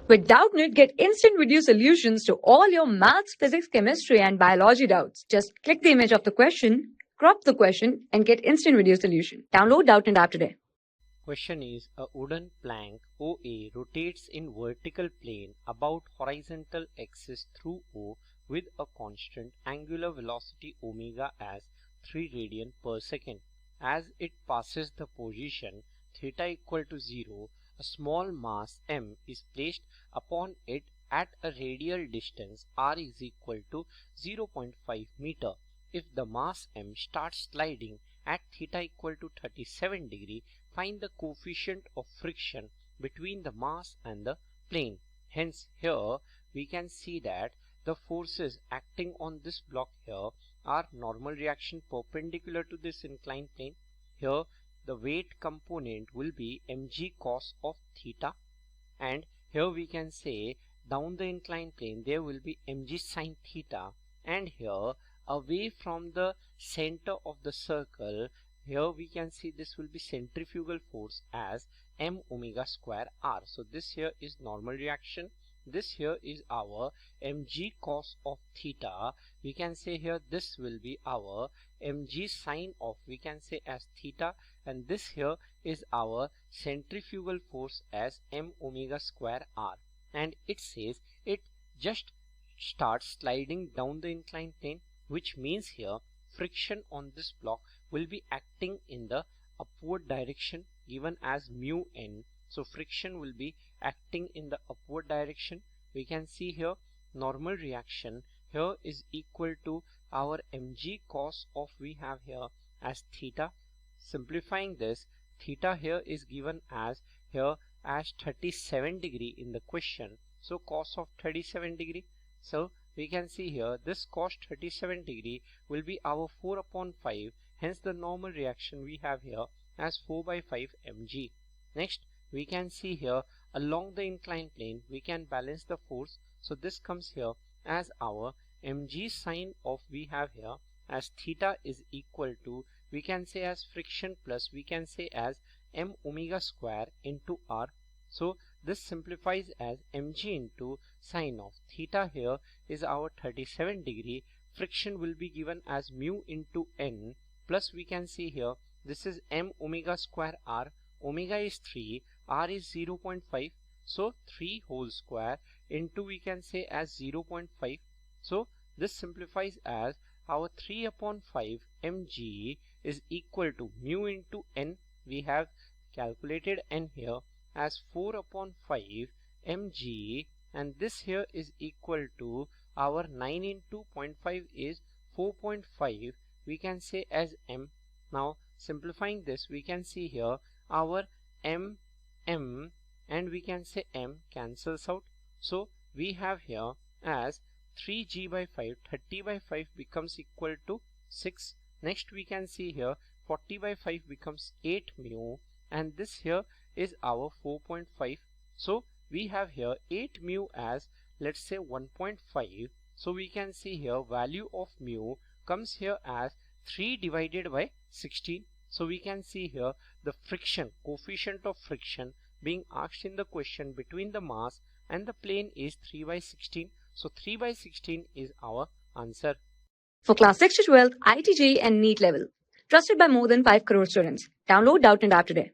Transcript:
With Doubtnut, get instant video solutions to all your maths, physics, chemistry, and biology doubts. Just click the image of the question, crop the question, and get instant video solution. Download Doubtnut app today. Question is, a wooden plank OA rotates in vertical plane about horizontal axis through O with a constant angular velocity omega as 3 radian per second. As it passes the position theta equal to 0, a small mass m is placed upon it at a radial distance r is equal to 0.5 meter. If the mass m starts sliding at theta equal to 37 degree, find the coefficient of friction between the mass and the plane. Hence here we can see that the forces acting on this block here are normal reaction perpendicular to this inclined plane. Here the weight component will be mg cos of theta, and here we can say down the inclined plane there will be mg sin theta, and here away from the center of the circle here we can see this will be centrifugal force as m omega square r. So this here is normal reaction. This here is our mg cos of theta. We can say here this will be our mg sin of, we can say, as theta, and this here is our centrifugal force as m omega square r, and it says it just starts sliding down the inclined plane, which means here friction on this block will be acting in the upward direction given as mu n. So friction will be acting in the upward direction. We can see here normal reaction here is equal to our mg cos of, we have here as theta. Simplifying this, theta here is given as here as 37 degree in the question. So cos of 37 degree. So we can see here this cos 37 degree will be our 4 upon 5. Hence the normal reaction we have here as 4 by 5 mg. Next we can see here along the inclined plane we can balance the force. So this comes here as our mg sin of, we have here as theta is equal to, we can say, as friction plus, we can say, as m omega square into r. So this simplifies as mg into sin of theta here is our 37 degree. Friction will be given as mu into n, plus we can see here this is m omega square r. Omega is 3, r is 0.5, so 3 whole square into, we can say, as 0.5. So this simplifies as our 3 upon 5 mg is equal to mu into n. We have calculated n here as 4 upon 5 mg, and this here is equal to our 9 into 0.5 is 4.5, we can say, as m. Now simplifying this, we can see here our m and we can say m cancels out. So we have here as 3g by 5, 30 by 5 becomes equal to 6. Next we can see here 40 by 5 becomes 8 mu, and this here is our 4.5. So we have here 8 mu as, let's say, 1.5. So we can see here value of mu comes here as 3 divided by 16. So we can see here the friction, coefficient of friction being asked in the question between the mass and the plane is 3 by 16. So 3 by 16 is our answer. For class 6 to 12, IIT JEE and NEET level. Trusted by more than 5 crore students. Download Doubtnut app today.